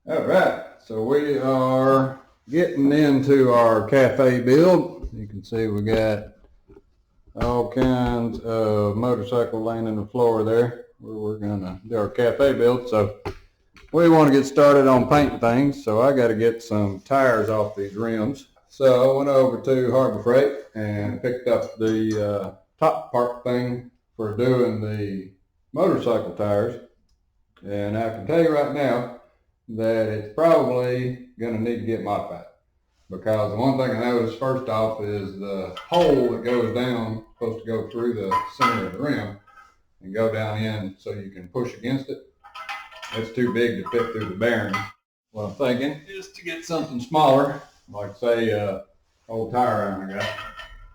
All right, so we are getting into our cafe build. You can see we got all kinds of motorcycle laying in the floor there where we're gonna do our cafe build. So we want to get started on painting things. So I got to get some tires off these rims. So I went over to Harbor Freight and picked up the top part thing for doing the motorcycle tires. And I can tell you right now that it's probably going to need to get modified. Because the one thing I noticed first off is the hole that goes down, supposed to go through the center of the rim and go down in so you can push against it. It's too big to fit through the bearing. What I'm thinking is to get something smaller, like say old tire iron I got.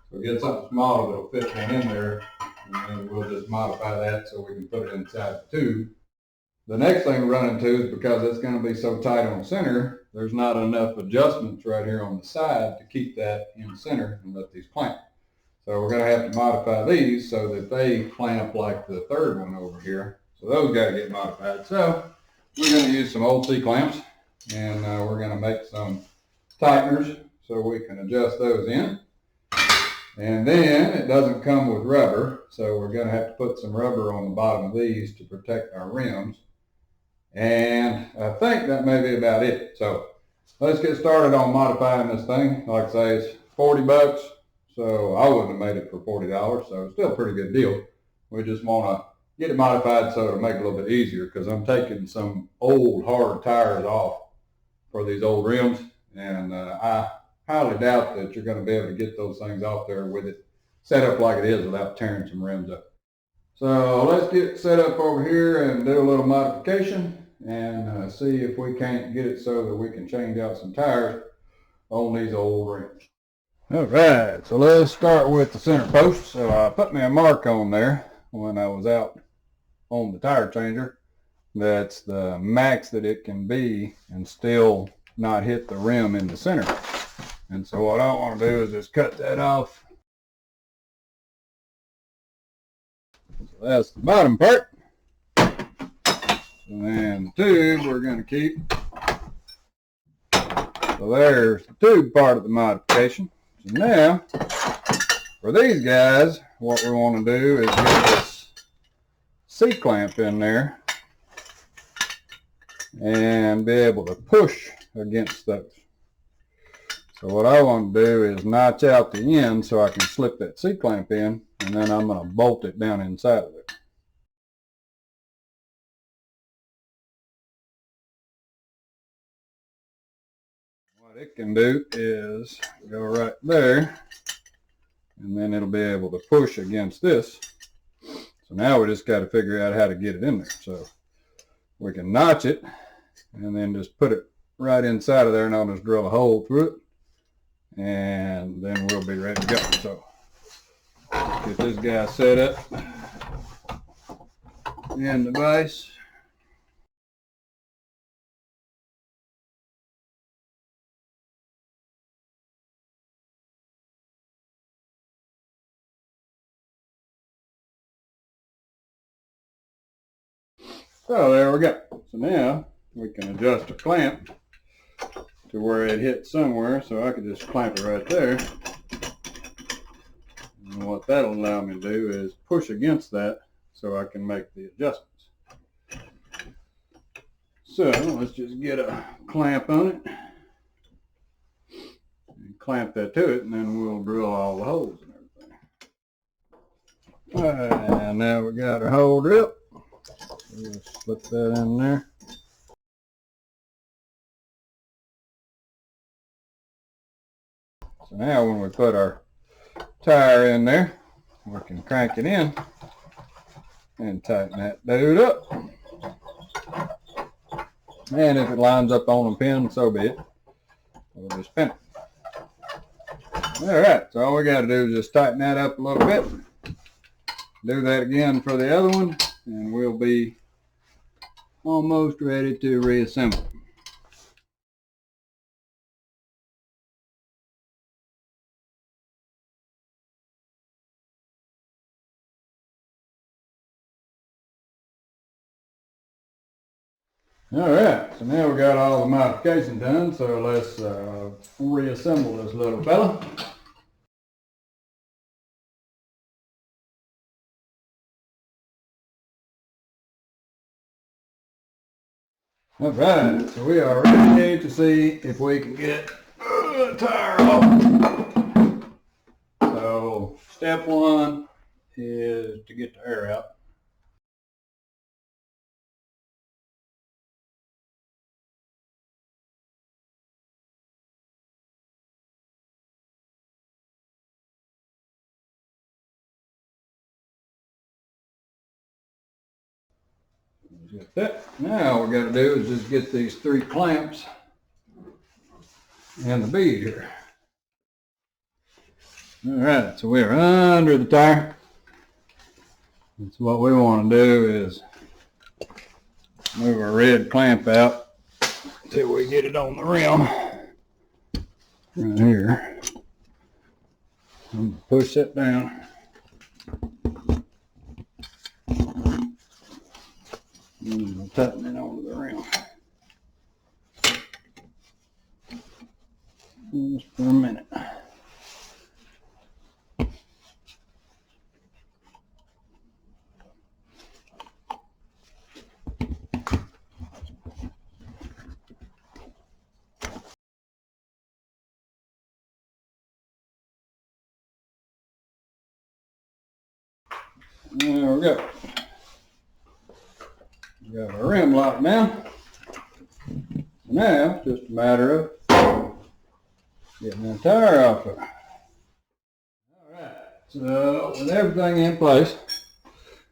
So get something smaller that'll fit one in there, and then we'll just modify that so we can put it inside the tube. The next thing we run into is because it's going to be so tight on the center, there's not enough adjustments right here on the side to keep that in center and let these clamp. So we're going to have to modify these so that they clamp like the third one over here. So those got to get modified. So we're going to use some old C-clamps, and we're going to make some tighteners so we can adjust those in. And then it doesn't come with rubber, so we're going to have to put some rubber on the bottom of these to protect our rims. And I think that may be about it. So let's get started on modifying this thing. Like I say, it's 40 bucks. So I wouldn't have made it for $40. So it's still a pretty good deal. We just want to get it modified so it'll make it a little bit easier, because I'm taking some old hard tires off for these old rims. And I highly doubt that you're going to be able to get those things off there with it set up like it is without tearing some rims up. So let's get set up over here and do a little modification and see if we can't get it so that we can change out some tires on these old rims. All right, so let's start with the center post. So I put me a mark on there when I was out on the tire changer. That's the max that it can be and still not hit the rim in the center. And so what I want to do is just cut that off. So that's the bottom part. And then the tube we're going to keep. So there's the tube part of the modification. So now, for these guys, what we want to do is get this C-clamp in there and be able to push against those. So what I want to do is notch out the end so I can slip that C-clamp in, and then I'm going to bolt it down inside of it. What it can do is go right there, and then it'll be able to push against this. So now we just got to figure out how to get it in there. So we can notch it and then just put it right inside of there, and I'll just drill a hole through it, and then we'll be ready to go. So get this guy set up in the vise. So there we go. So now we can adjust the clamp to where it hits somewhere. So I could just clamp it right there. And what that'll allow me to do is push against that so I can make the adjustments. So let's just get a clamp on it and clamp that to it, and then we'll drill all the holes and everything. All right, now we got our hole drilled. We'll slip that in there. So now when we put our tire in there, we can crank it in and tighten that dude up. And if it lines up on a pin, so be it. We'll just pin it. Alright, so all we got to do is just tighten that up a little bit. Do that again for the other one, and we'll be almost ready to reassemble. Alright, so now we got all the modifications done, so let's reassemble this little fella. Alright, so we are ready to see if we can get the tire off. So step one is to get the air out. Get that. Now all we got to do is just get these 3 clamps and the bead here. Alright, so we're under the tire. And so what we want to do is move our red clamp out until we get it on the rim. Right here. I'm going to push that down. And we'll tighten it onto the rim. Just for a minute. There we go. We got our rim locked now. Now it's just a matter of getting the tire off it. Alright, so with everything in place,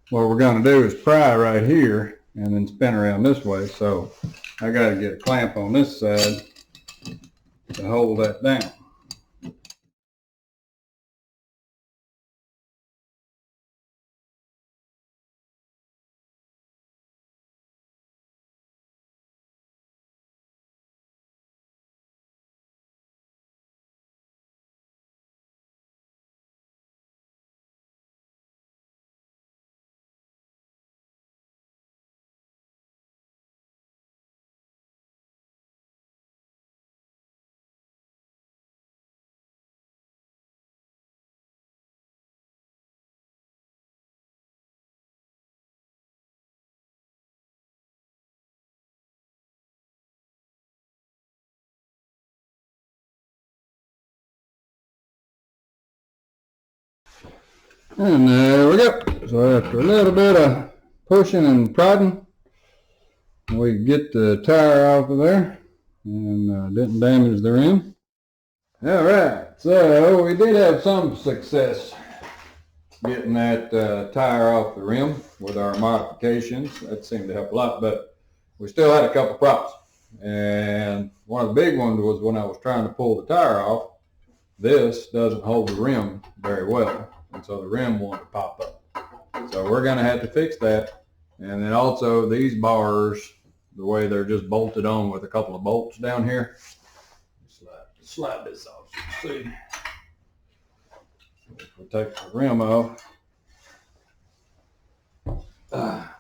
what we're going to do is pry right here and then spin around this way. So I got to get a clamp on this side to hold that down. And there we go. So after a little bit of pushing and prodding, we get the tire off of there and didn't damage the rim. Alright, so we did have some success getting that tire off the rim with our modifications. That seemed to help a lot, but we still had a couple problems. And one of the big ones was when I was trying to pull the tire off, this doesn't hold the rim very well. And so the rim wanted to pop up. So we're going to have to fix that. And then also these bars, the way they're just bolted on with a couple of bolts down here. Slide this off so you can see. If we take the rim off.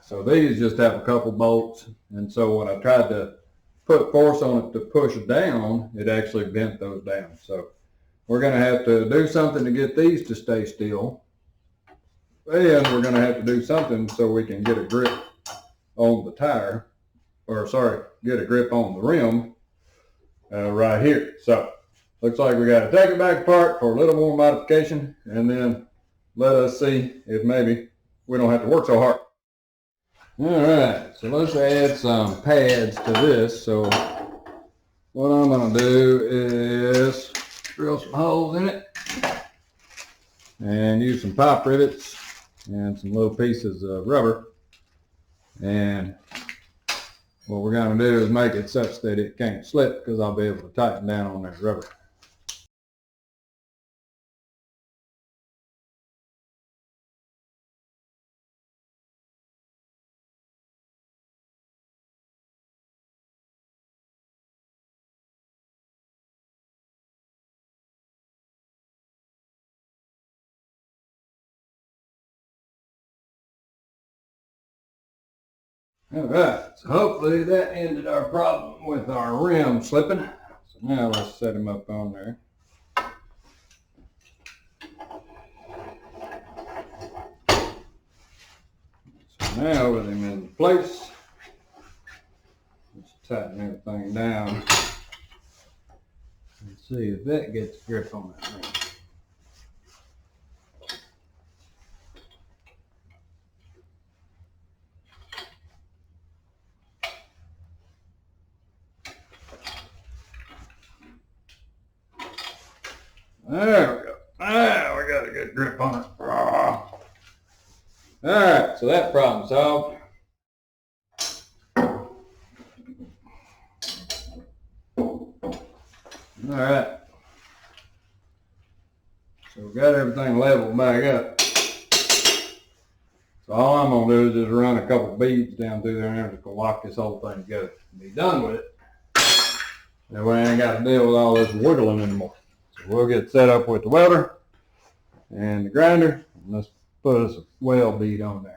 So these just have a couple bolts. And so when I tried to put force on it to push down, it actually bent those down. So we're going to have to do something to get these to stay still. And we're going to have to do something so we can get a grip on the tire, or sorry, get a grip on the rim right here. So looks like we got to take it back apart for a little more modification, and then let us see if maybe we don't have to work so hard. All right, so let's add some pads to this. So what I'm going to do is drill some holes in it and use some pipe rivets and some little pieces of rubber. And what we're going to do is make it such that it can't slip, because I'll be able to tighten down on that rubber. All right, so hopefully that ended our problem with our rim slipping. So now let's set him up on there. So now with him in place, let's tighten everything down and see if that gets grip on that rim. There we go. Now we got a good grip on it. All right, so that problem solved. All right. So we got everything leveled back up. So all I'm gonna do is just run a couple beads down through there and I'm just gonna lock this whole thing together and be done with it. That way I ain't got to deal with all this wiggling anymore. So we'll get set up with the welder and the grinder, and let's put us a weld bead on there.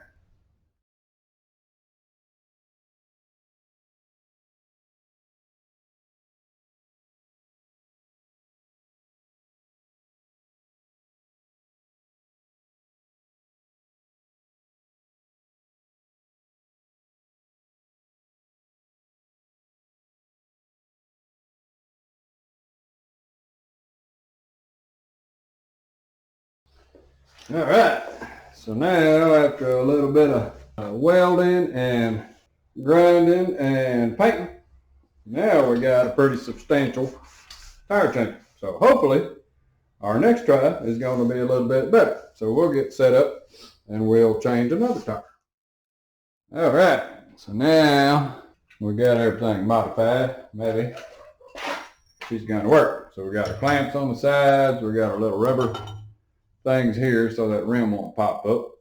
All right, so now after a little bit of welding and grinding and painting, now we got a pretty substantial tire changer. So hopefully our next try is going to be a little bit better. So we'll get set up and we'll change another tire. All right, so now we got everything modified. Maybe she's going to work. So we got our clamps on the sides. We got our little rubber things here so that rim won't pop up.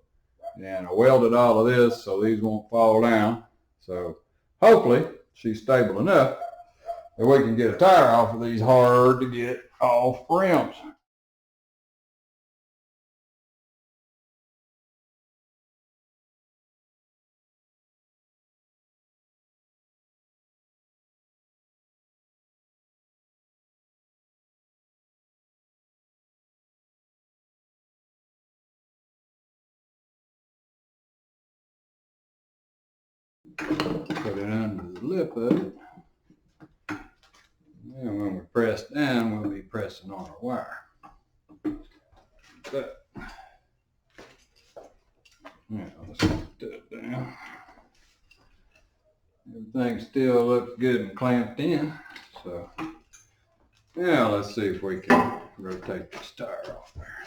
And I welded all of this so these won't fall down. So hopefully she's stable enough that we can get a tire off of these hard to get off rims. Put it under the lip of it. And when we press down, we'll be pressing on our wire. But, now let's put that down. Everything still looks good and clamped in. So now let's see if we can rotate this tire off there.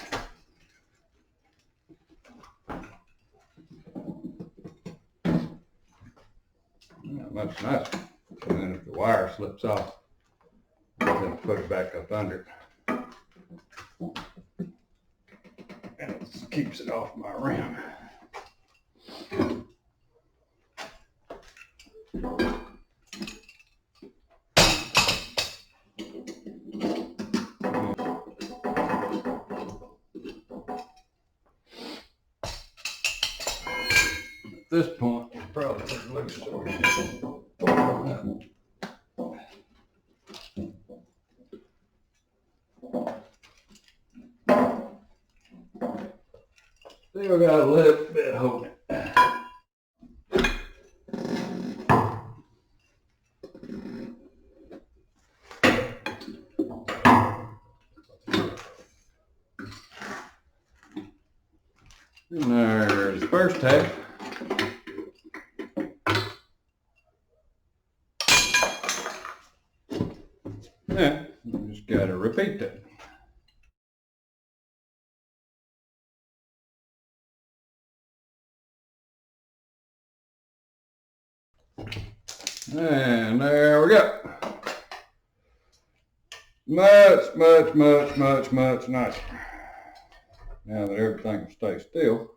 Not much nicer. And then if the wire slips off, then put it back up under it. And it keeps it off my rim. At this point, it's probably pretty loose. Still got a little bit holding it. And there's the first half. Yeah, you just gotta repeat that. And there we go. Much nicer. Now that everything will stay still,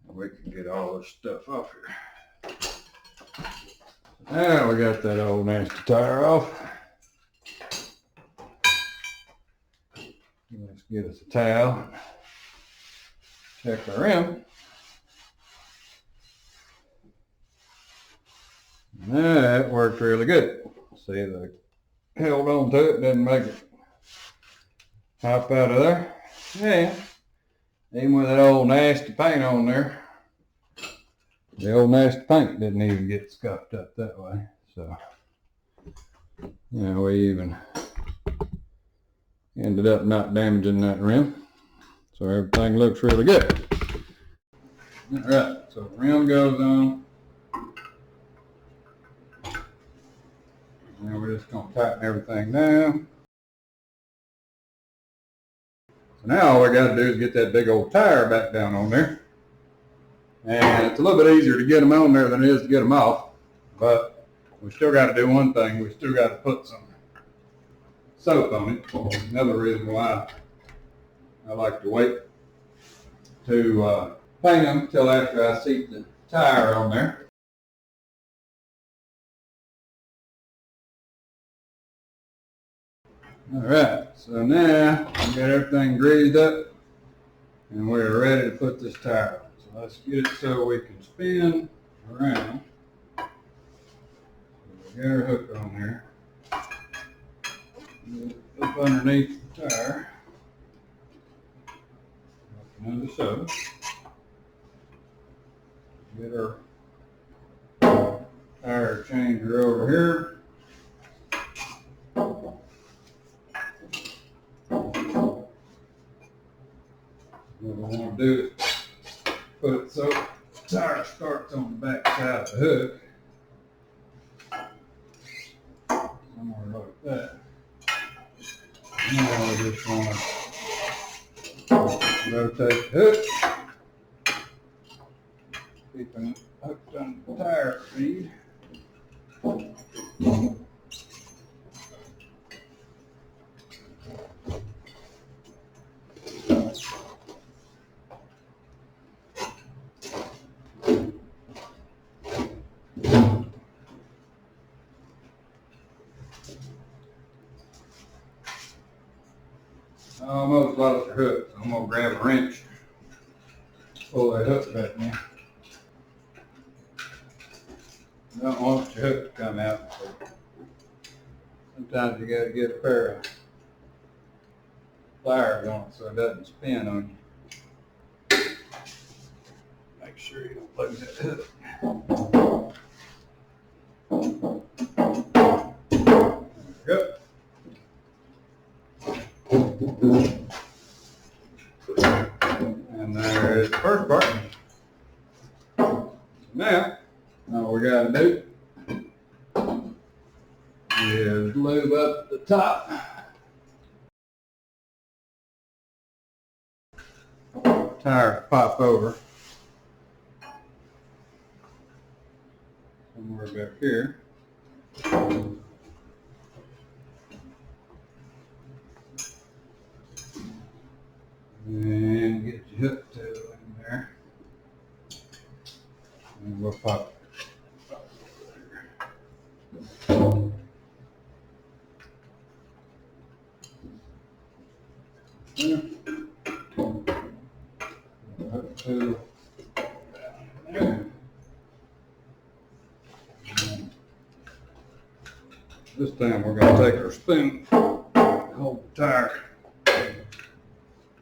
we can get all this stuff off here. Now we got that old nasty tire off. Let's get us a towel. Check our rim. That worked really good. See, they held on to it, didn't make it hop out of there. Yeah, even with that old nasty paint on there, the old nasty paint didn't even get scuffed up that way. So, yeah, we even ended up not damaging that rim. So everything looks really good. All right, so the rim goes on. And we're just going to tighten everything down. So now all we got to do is get that big old tire back down on there. And it's a little bit easier to get them on there than it is to get them off. But we still got to do one thing. We still got to put some soap on it. Another reason why I like to wait to paint them until after I seat the tire on there. All right, so now we got everything greased up and we're ready to put this tire on. So let's get it so we can spin around. So we got our hook on here. Up underneath the tire. Another so. Get our tire changer over here. What we want to do is put it so the tire starts on the back side of the hook. Somewhere like that. Now we just want to rotate the hook. Keeping it hooked on the tire feed. I almost lost the hook, so I'm going to grab a wrench, pull that hook back in. You don't want your hook to come out. So sometimes you got to get a pair of pliers on it so it doesn't spin on you. Make sure you don't lose that hook. There we go. And there is the first part. Now, all we got to do is lube up the top. Tire pop over somewhere back here. And get your hook tail in there. And we'll pop it. Hook tail there. This time we're going to take our spoon, hold the tire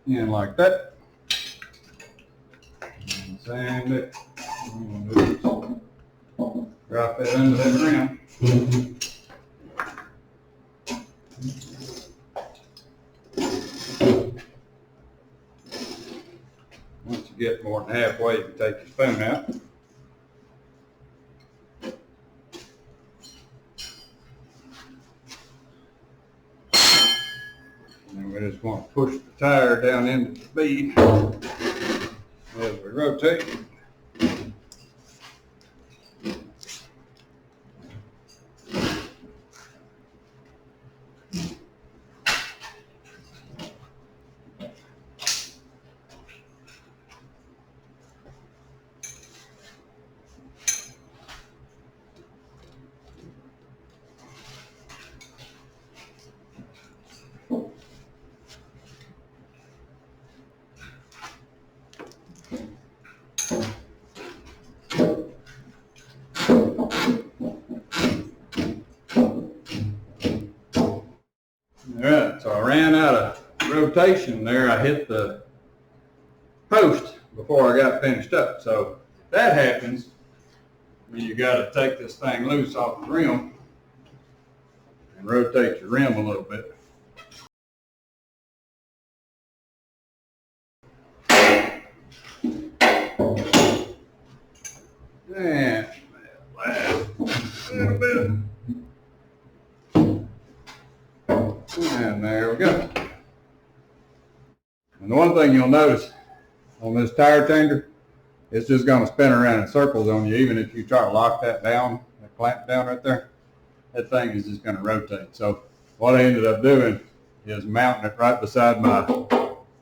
in like that, and sand it. I'm going to do is drop it under that rim. Once you get more than halfway, you can take your spoon out. And we just want to push the tire down into the bead as we rotate. rotation there, I hit the post before I got finished up. So if that happens, you got to take this thing loose off the rim and rotate your rim a little bit. And last little bit. And there we go. And the one thing you'll notice on this tire changer, it's just going to spin around in circles on you. Even if you try to lock that down, that clamp down right there, that thing is just going to rotate. So what I ended up doing is mounting it right beside my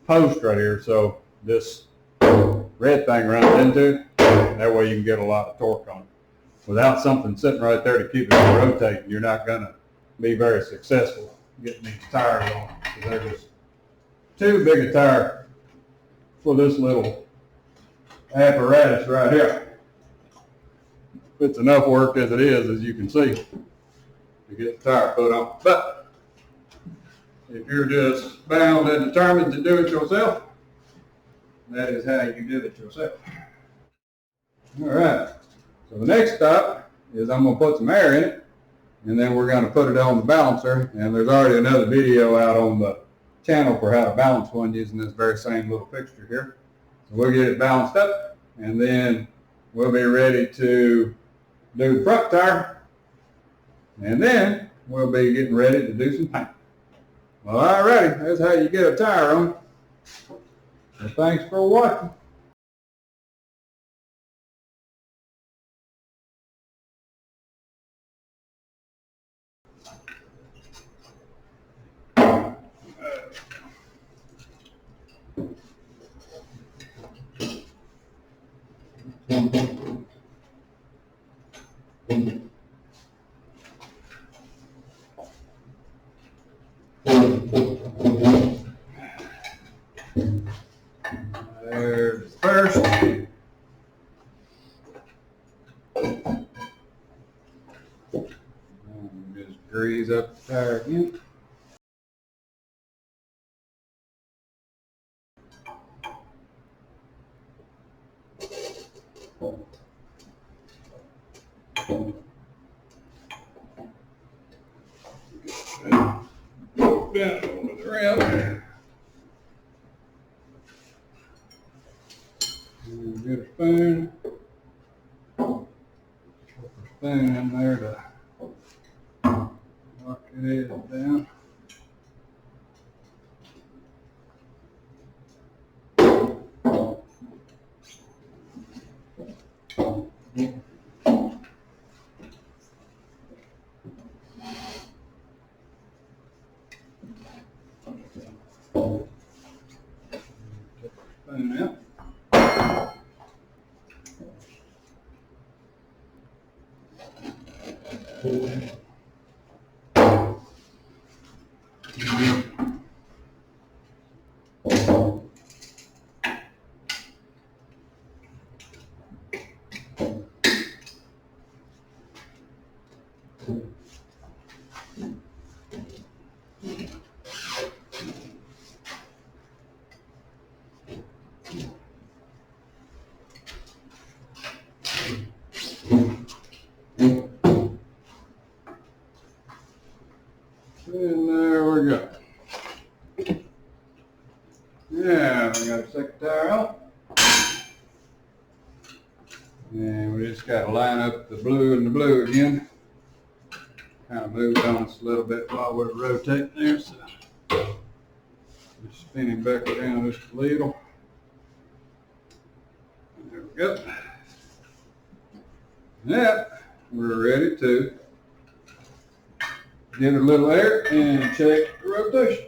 post right here. So this red thing runs into it. That way you can get a lot of torque on it. Without something sitting right there to keep it from rotating, you're not going to be very successful getting these tires on. Because they're just too big a tire for this little apparatus right here. It's enough work as it is, as you can see, to get the tire put on. But if you're just bound and determined to do it yourself, that is how you do it yourself. All right, so the next stop is I'm going to put some air in it, and then we're going to put it on the balancer. And there's already another video out on the channel for how to balance one using this very same little fixture here. So we'll get it balanced up, and then we'll be ready to do the front tire, and then we'll be getting ready to do some paint. Well, all righty, that's how you get a tire on. So thanks for watching. There's the first. Just grease up the tire again. Down over the rim. And get a spoon. Put the spoon in there to lock it down. Out. And there we go. Yeah, we got a second tire out. And we just got to line up the blue and the blue again. Kind of moved on us a little bit while we're rotating there. So just spinning back around this ladle. There we go. Now we're ready to give it a little air and check the rotation.